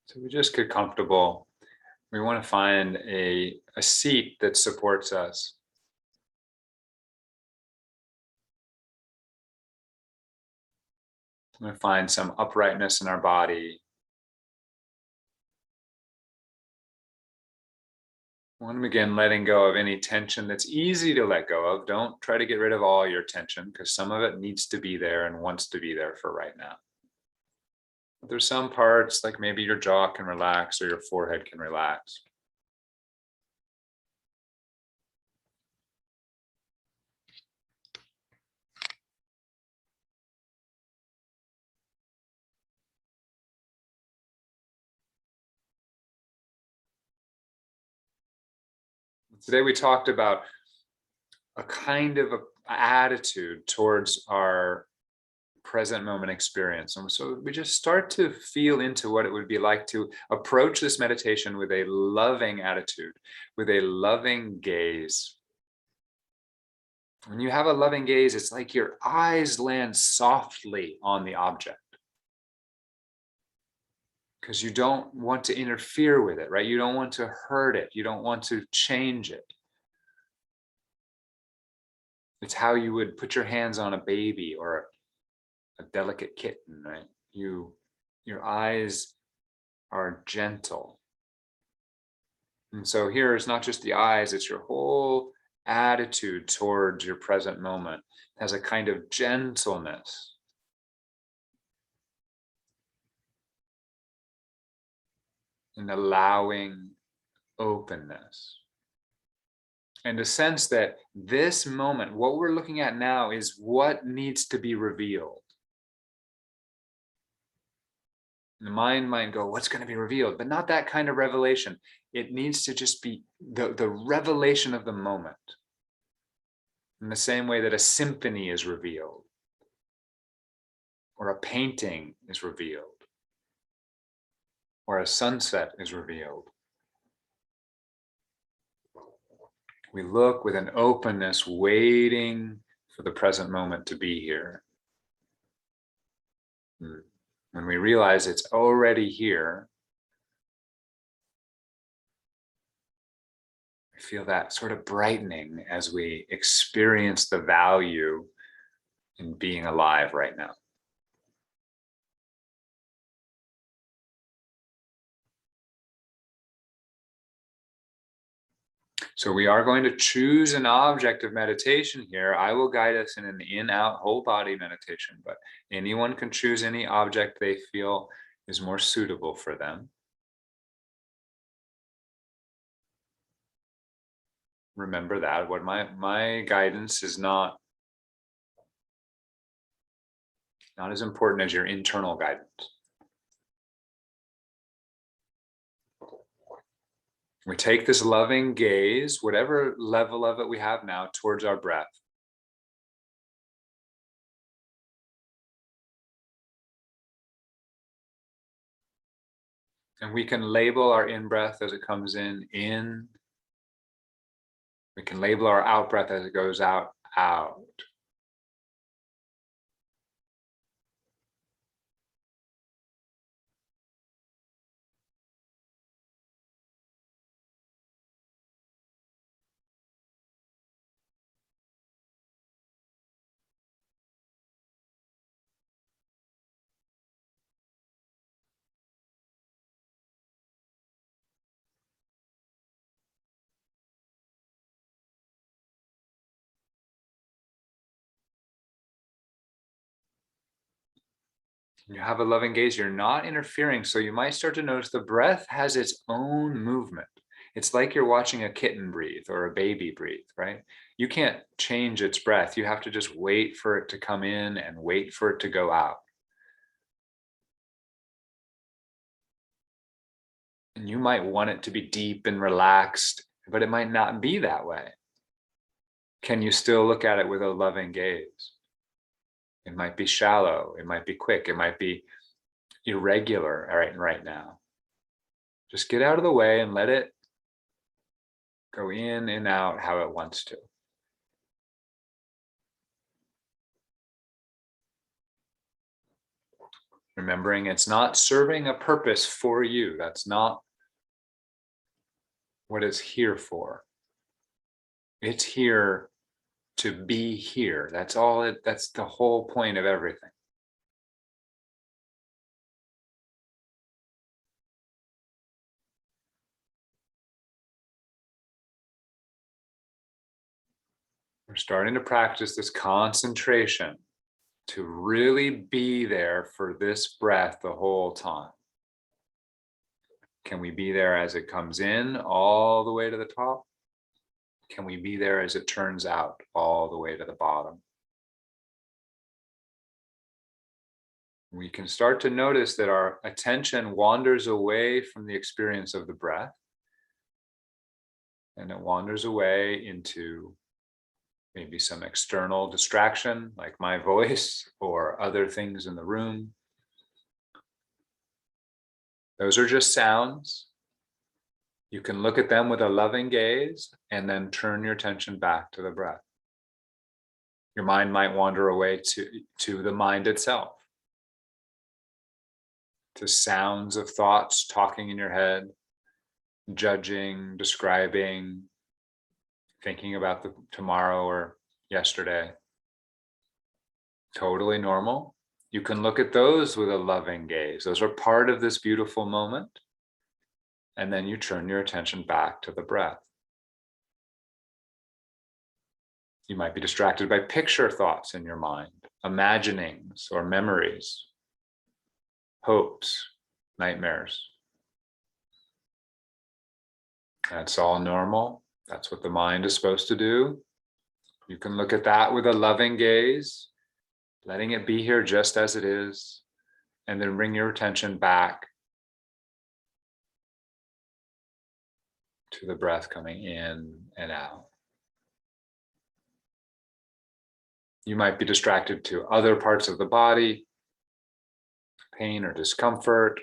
So we just get comfortable. We want to find a seat that supports us. We find some uprightness in our body. We want to begin letting go of any tension that's easy to let go of. Don't try to get rid of all your tension because some of it needs to be there and wants to be there for right now. But there's some parts, like maybe your jaw can relax or your forehead can relax. Today we talked about a kind of attitude towards our present moment experience. And so we just start to feel into what it would be like to approach this meditation with a loving attitude, with a loving gaze. When you have a loving gaze, it's like your eyes land softly on the object because you don't want to interfere with it, right? You don't want to hurt it. You don't want to change it. It's how you would put your hands on a baby or a delicate kitten, right? Your eyes are gentle. And so here it's not just the eyes, it's your whole attitude towards your present moment. It has a kind of gentleness. An allowing openness. And a sense that this moment, what we're looking at now, is what needs to be revealed. The mind might go, what's going to be revealed? But not that kind of revelation. It needs to just be the revelation of the moment. In the same way that a symphony is revealed, or a painting is revealed, or a sunset is revealed. We look with an openness, waiting for the present moment to be here. When we realize it's already here, we feel that sort of brightening as we experience the value in being alive right now. So we are going to choose an object of meditation here. I will guide us in an in-out whole body meditation, but anyone can choose any object they feel is more suitable for them. Remember that what my guidance is not as important as your internal guidance. We take this loving gaze, whatever level of it we have now, towards our breath. And we can label our in-breath as it comes in. We can label our out-breath as it goes out, out. You have a loving gaze, you're not interfering. So you might start to notice the breath has its own movement. It's like you're watching a kitten breathe or a baby breathe, right? You can't change its breath. You have to just wait for it to come in and wait for it to go out. And you might want it to be deep and relaxed, but it might not be that way. Can you still look at it with a loving gaze? It might be shallow, it might be quick, it might be irregular right now. Just get out of the way and let it go in and out how it wants to. Remembering it's not serving a purpose for you. That's not what it's here for. It's here to be here. That's the whole point of everything. We're starting to practice this concentration to really be there for this breath the whole time. Can we be there as it comes in all the way to the top? Can we be there as it turns out all the way to the bottom? We can start to notice that our attention wanders away from the experience of the breath, and it wanders away into maybe some external distraction like my voice or other things in the room. Those are just sounds. You can look at them with a loving gaze and then turn your attention back to the breath. Your mind might wander away to the mind itself, to sounds of thoughts talking in your head, judging, describing, thinking about the tomorrow or yesterday. Totally normal. You can look at those with a loving gaze. Those are part of this beautiful moment. And then you turn your attention back to the breath. You might be distracted by picture thoughts in your mind, imaginings or memories, hopes, nightmares. That's all normal. That's what the mind is supposed to do. You can look at that with a loving gaze, letting it be here just as it is, and then bring your attention back to the breath coming in and out. You might be distracted to other parts of the body, pain or discomfort.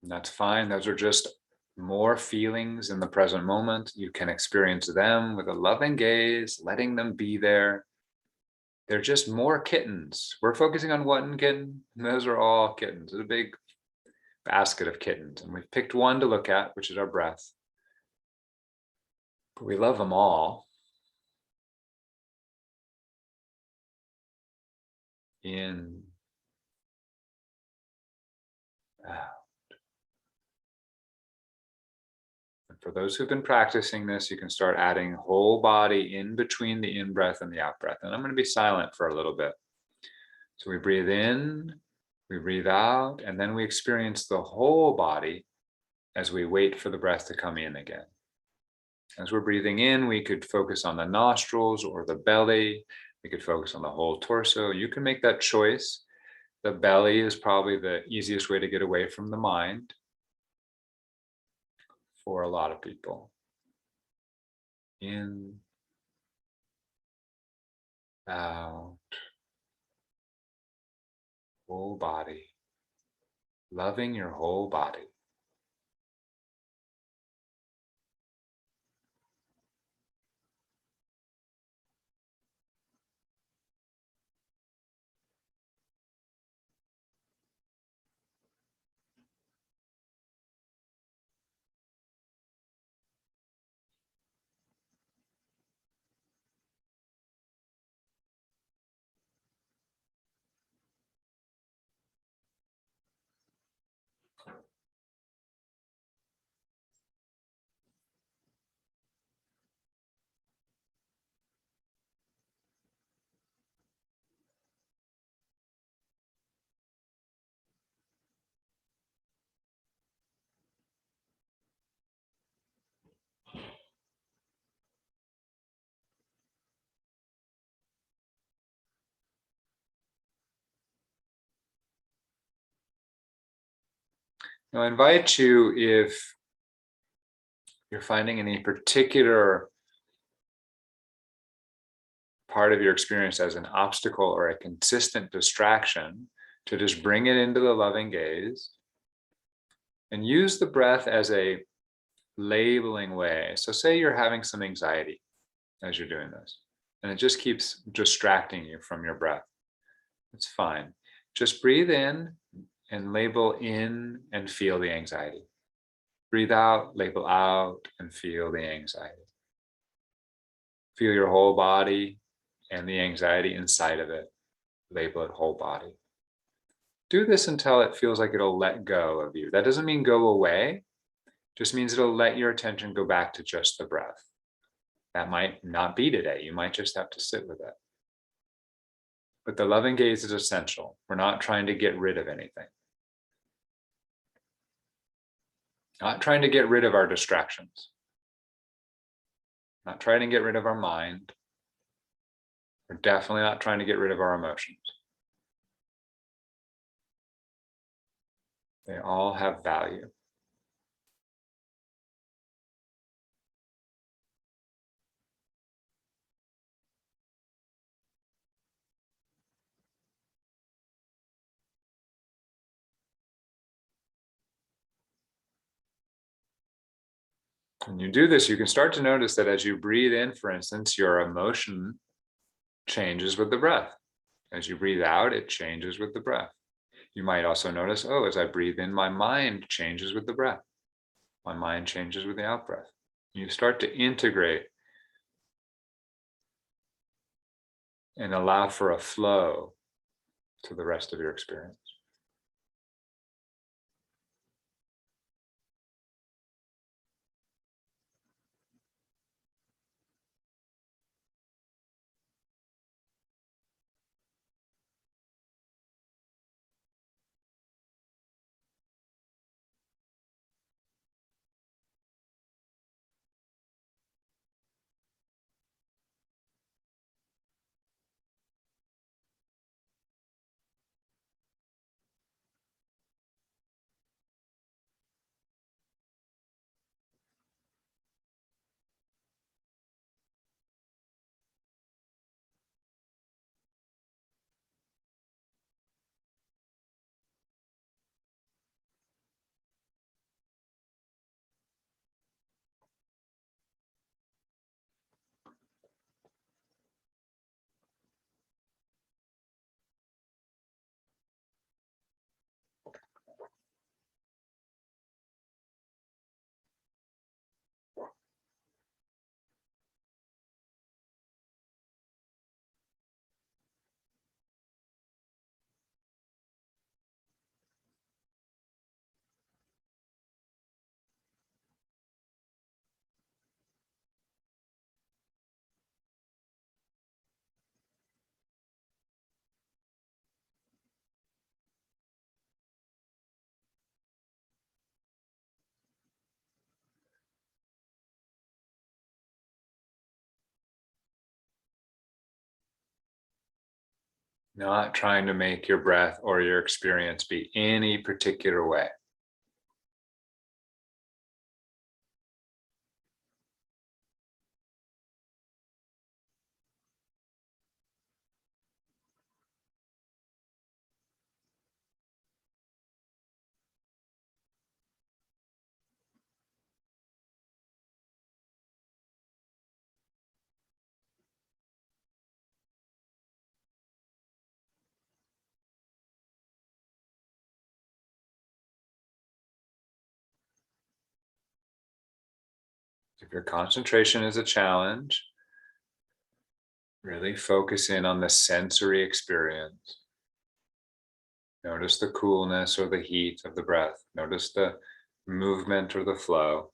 And that's fine. Those are just more feelings in the present moment. You can experience them with a loving gaze, letting them be there. They're just more kittens. We're focusing on one kitten. Those are all kittens. It's a big basket of kittens. And we've picked one to look at, which is our breath. But we love them all. In, out. And for those who've been practicing this, you can start adding whole body in between the in-breath and the out-breath. And I'm going to be silent for a little bit. So we breathe in, we breathe out, and then we experience the whole body as we wait for the breath to come in again. As we're breathing in, we could focus on the nostrils or the belly. We could focus on the whole torso. You can make that choice. The belly is probably the easiest way to get away from the mind for a lot of people. In, out, whole body. Loving your whole body. Now, I invite you, if you're finding any particular part of your experience as an obstacle or a consistent distraction, to just bring it into the loving gaze and use the breath as a labeling way. So say you're having some anxiety as you're doing this. and it just keeps distracting you from your breath. It's fine. Just breathe in and label in and feel the anxiety. Breathe out, label out, and feel the anxiety. Feel your whole body and the anxiety inside of it. Label it whole body. Do this until it feels like it'll let go of you. That doesn't mean go away, just means it'll let your attention go back to just the breath. That might not be today. You might just have to sit with it. But the loving gaze is essential. We're not trying to get rid of anything. Not trying to get rid of our distractions. Not trying to get rid of our mind. We're definitely not trying to get rid of our emotions. They all have value. When you do this, you can start to notice that as you breathe in, for instance, your emotion changes with the breath. As you breathe out, it changes with the breath. You might also notice, oh, as I breathe in, my mind changes with the breath. My mind changes with the out breath. You start to integrate and allow for a flow to the rest of your experience. Not trying to make your breath or your experience be any particular way. If your concentration is a challenge, really focus in on the sensory experience. Notice the coolness or the heat of the breath. Notice the movement or the flow.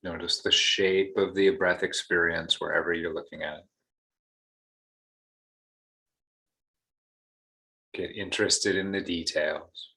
Notice the shape of the breath experience wherever you're looking at it. Get interested in the details.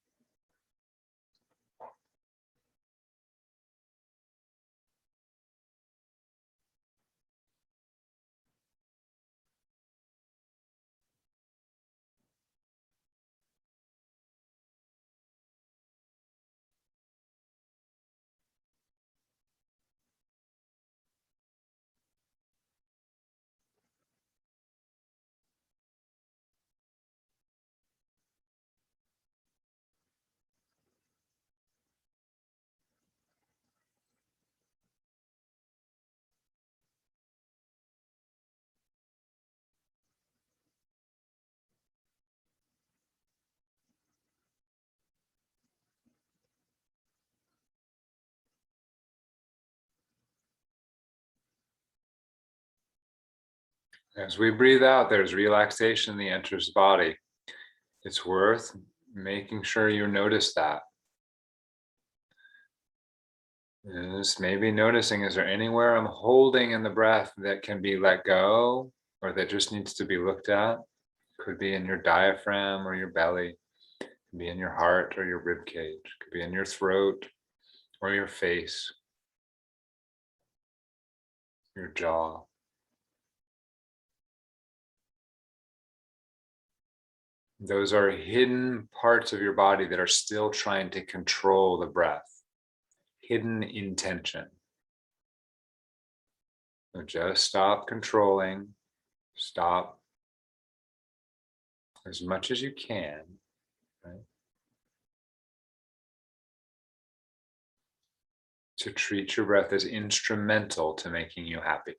As we breathe out, there's relaxation that enters the body. It's worth making sure you notice that. Just maybe noticing, is there anywhere I'm holding in the breath that can be let go or that just needs to be looked at? Could be in your diaphragm or your belly, could be in your heart or your rib cage, could be in your throat or your face, your jaw. Those are hidden parts of your body that are still trying to control the breath. Hidden intention. So just stop controlling, stop as much as you can, right? To treat your breath as instrumental to making you happy.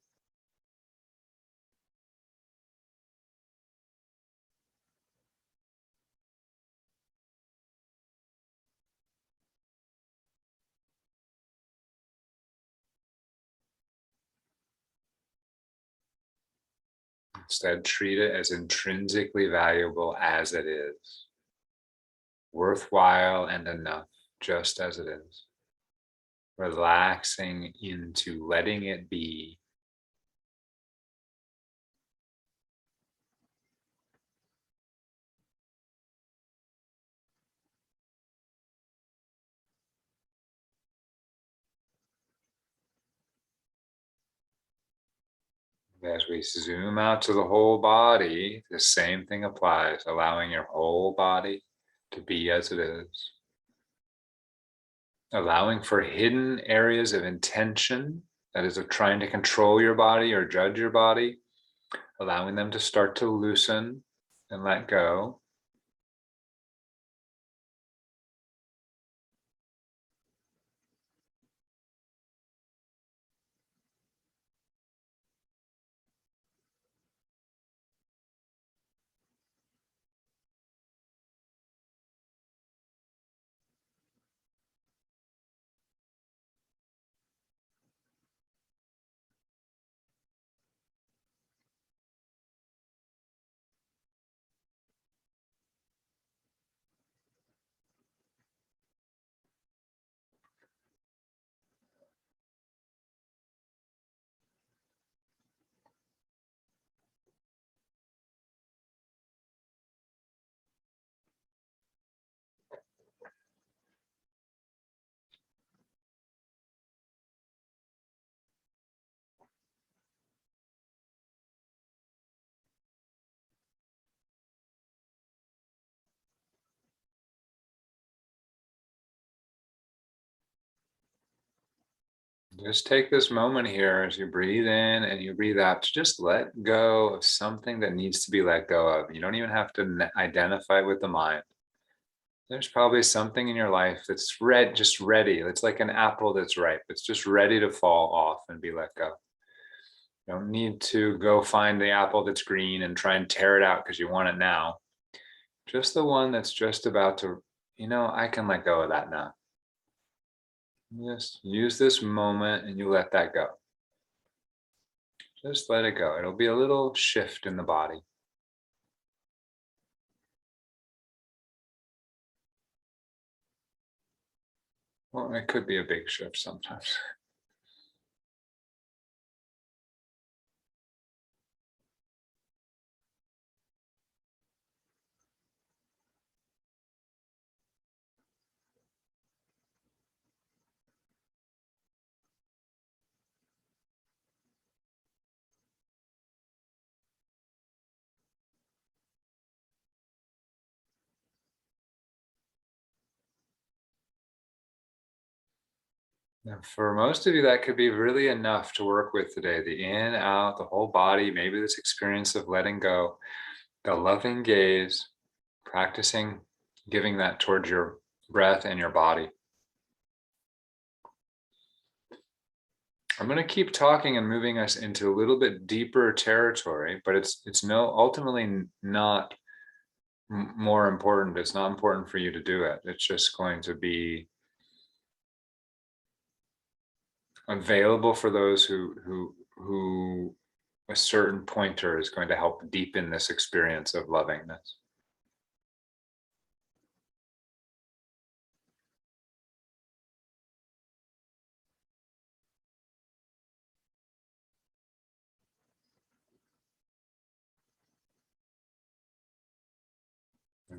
Instead, treat it as intrinsically valuable as it is, worthwhile and enough, just as it is. Relaxing into letting it be. As we zoom out to the whole body, the same thing applies, allowing your whole body to be as it is. Allowing for hidden areas of intention, that is, of trying to control your body or judge your body, allowing them to start to loosen and let go. Just take this moment here as you breathe in and you breathe out to just let go of something that needs to be let go of. You don't even have to identify with the mind. There's probably something in your life that's just ready. It's like an apple that's ripe. It's just ready to fall off and be let go. You don't need to go find the apple that's green and try and tear it out because you want it now. Just the one that's just about to, I can let go of that now. Just use this moment and you let that go. Just let it go. It'll be a little shift in the body. Well, it could be a big shift sometimes. Now, for most of you, that could be really enough to work with today. The in, out, the whole body, maybe this experience of letting go, the loving gaze, practicing giving that towards your breath and your body. I'm going to keep talking and moving us into a little bit deeper territory, but it's ultimately not more important. It's not important for you to do it. It's just going to be available for those who a certain pointer is going to help deepen this experience of lovingness.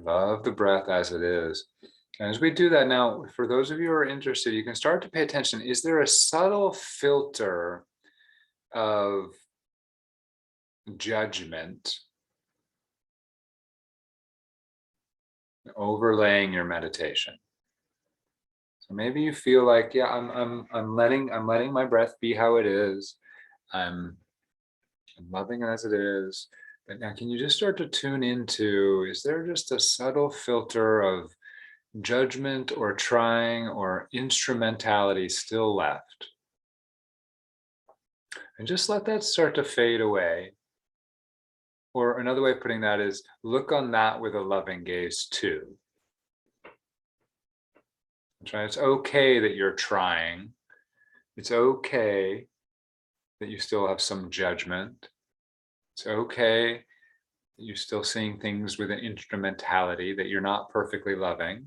Love the breath as it is. And as we do that now, for those of you who are interested, you can start to pay attention. Is there a subtle filter of judgment overlaying your meditation? So maybe you feel like, yeah, I'm letting my breath be how it is. I'm loving it as it is. But now, can you just start to tune into, is there just a subtle filter of judgment or trying or instrumentality still left? And just let that start to fade away. Or another way of putting that is look on that with a loving gaze too. It's okay that you're trying. It's okay that you still have some judgment. It's okay that you're still seeing things with an instrumentality, that you're not perfectly loving.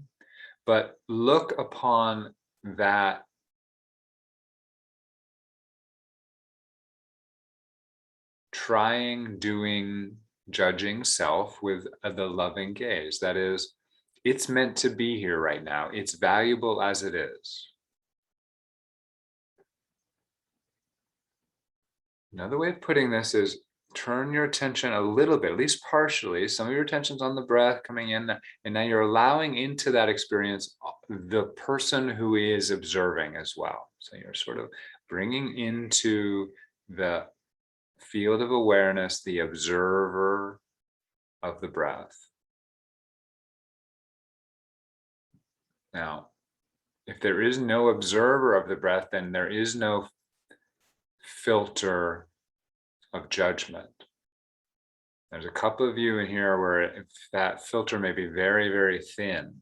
But look upon that trying, doing, judging self with the loving gaze. That is, it's meant to be here right now. It's valuable as it is. Another way of putting this is turn your attention a little bit, at least partially. Some of your attention's on the breath coming in, and now you're allowing into that experience the person who is observing as well. So you're sort of bringing into the field of awareness the observer of the breath. Now, if there is no observer of the breath, then there is no filter of judgment. There's a couple of you in here where that filter may be very, very thin.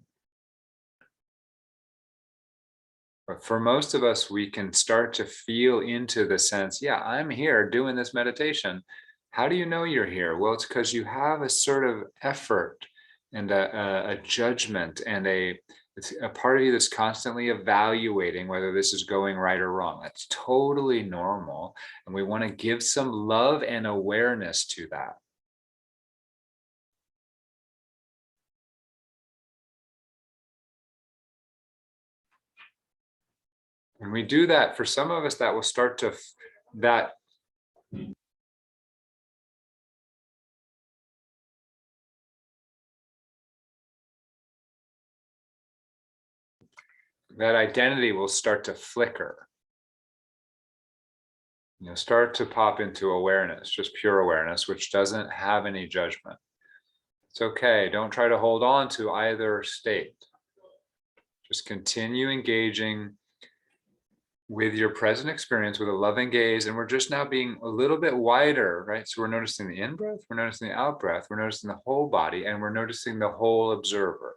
But for most of us, we can start to feel into the sense, yeah, I'm here doing this meditation. How do you know you're here? Well, it's because you have a sort of effort and a judgment and it's a part of you that's constantly evaluating whether this is going right or wrong. That's totally normal. And we want to give some love and awareness to that. When we do that, for some of us, that will start to, that that identity will start to flicker. Start to pop into awareness, just pure awareness, which doesn't have any judgment. It's okay. Don't try to hold on to either state. Just continue engaging with your present experience with a loving gaze. And we're just now being a little bit wider, right? So we're noticing the in-breath, we're noticing the out-breath, we're noticing the whole body, and we're noticing the whole observer.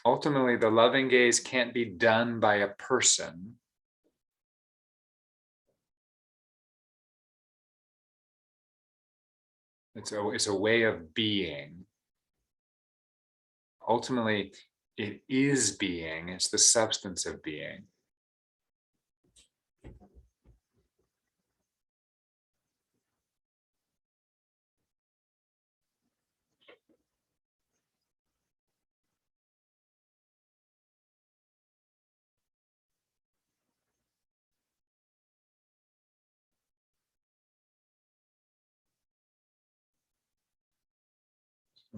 Ultimately, the loving gaze can't be done by a person. It's a way of being. Ultimately, it is being. It's the substance of being.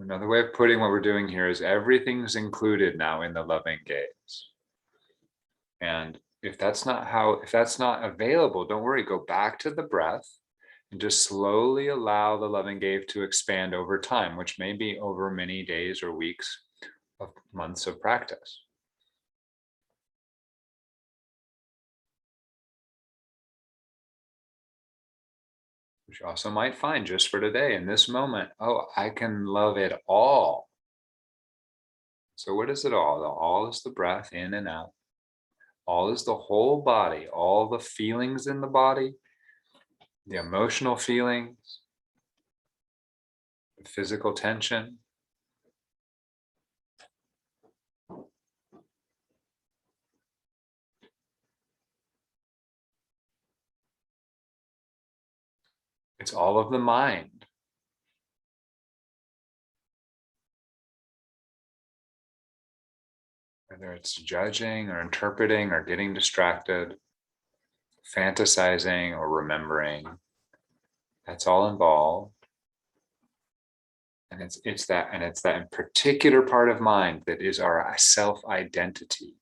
Another way of putting what we're doing here is everything's included now in the loving gaze. And if that's not available, don't worry, go back to the breath and just slowly allow the loving gaze to expand over time, which may be over many days or weeks of months of practice. Which you also might find just for today in this moment, oh, I can love it all. So what is it all? The all is the breath in and out. All is the whole body, all the feelings in the body, the emotional feelings, the physical tension. It's all of the mind. Whether it's judging or interpreting or getting distracted, fantasizing or remembering, that's all involved. And it's that particular part of mind that is our self-identity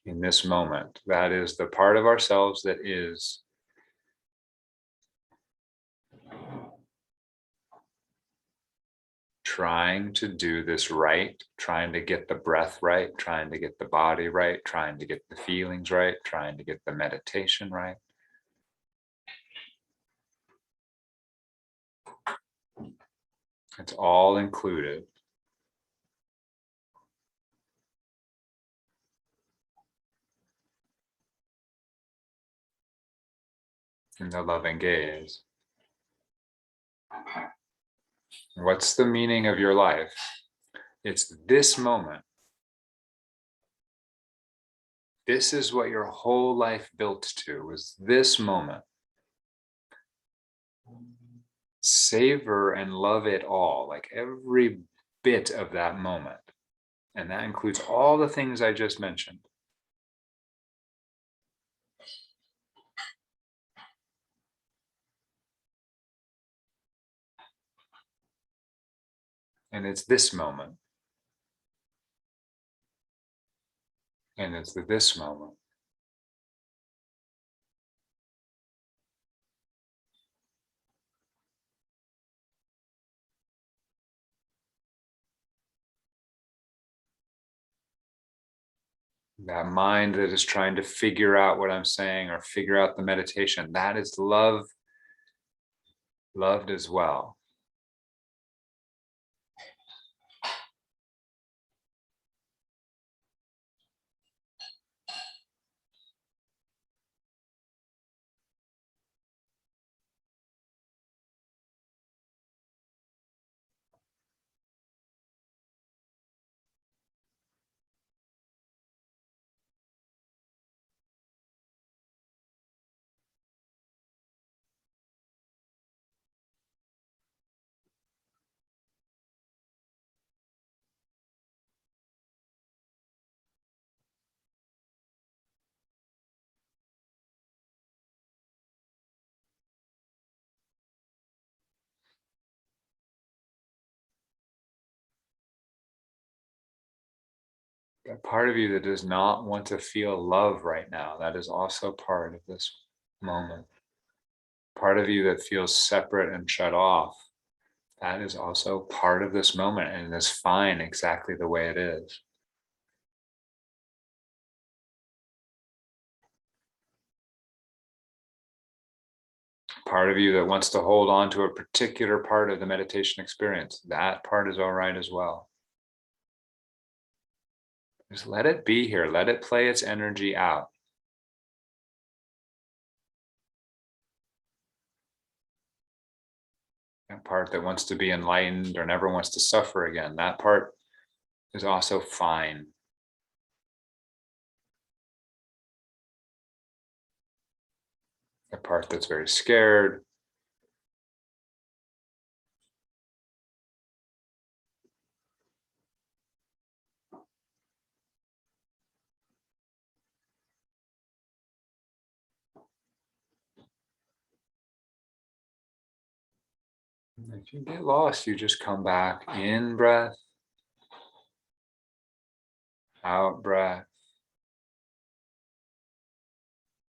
in this moment. That is the part of ourselves that is trying to do this right, trying to get the breath right, trying to get the body right, trying to get the feelings right, trying to get the meditation right. It's all included in the loving gaze. What's the meaning of your life? It's this moment. This is what your whole life built to, was this moment. Savor and love it all, like every bit of that moment. And that includes all the things I just mentioned. And it's this moment. And it's this moment. That mind that is trying to figure out what I'm saying or figure out the meditation, that is loved as well. That part of you that does not want to feel love right now, that is also part of this moment. Part of you that feels separate and shut off, that is also part of this moment and is fine exactly the way it is. Part of you that wants to hold on to a particular part of the meditation experience, that part is all right as well. Just let it be here. Let it play its energy out. That part that wants to be enlightened or never wants to suffer again, that part is also fine. The part that's very scared, if you get lost, you just come back in breath, out breath,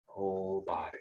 whole body.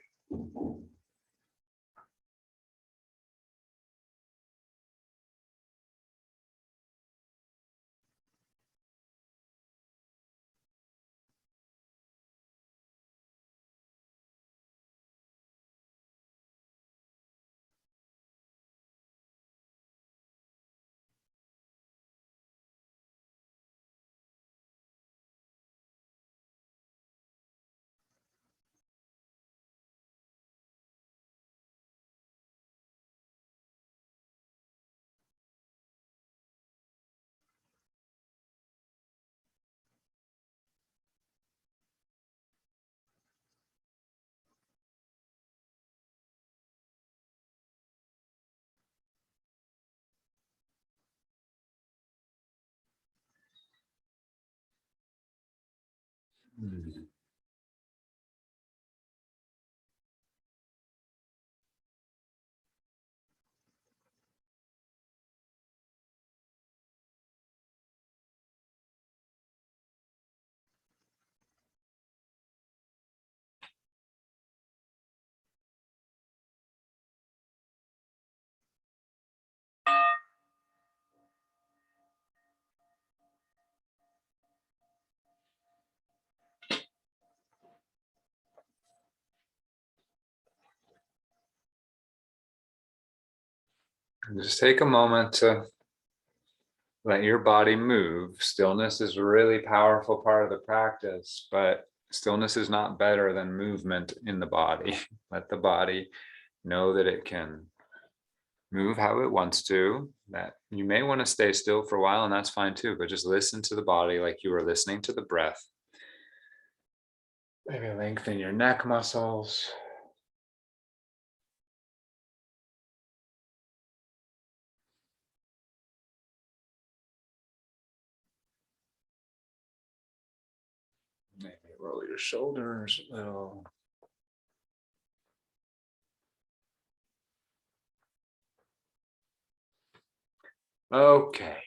Hmm. Just take a moment to let your body move. Stillness is a really powerful part of the practice, but stillness is not better than movement in the body. Let the body know that it can move how it wants to, that you may want to stay still for a while, and that's fine too, but just listen to the body like you were listening to the breath. Maybe lengthen your neck muscles. Maybe roll your shoulders a little. Okay.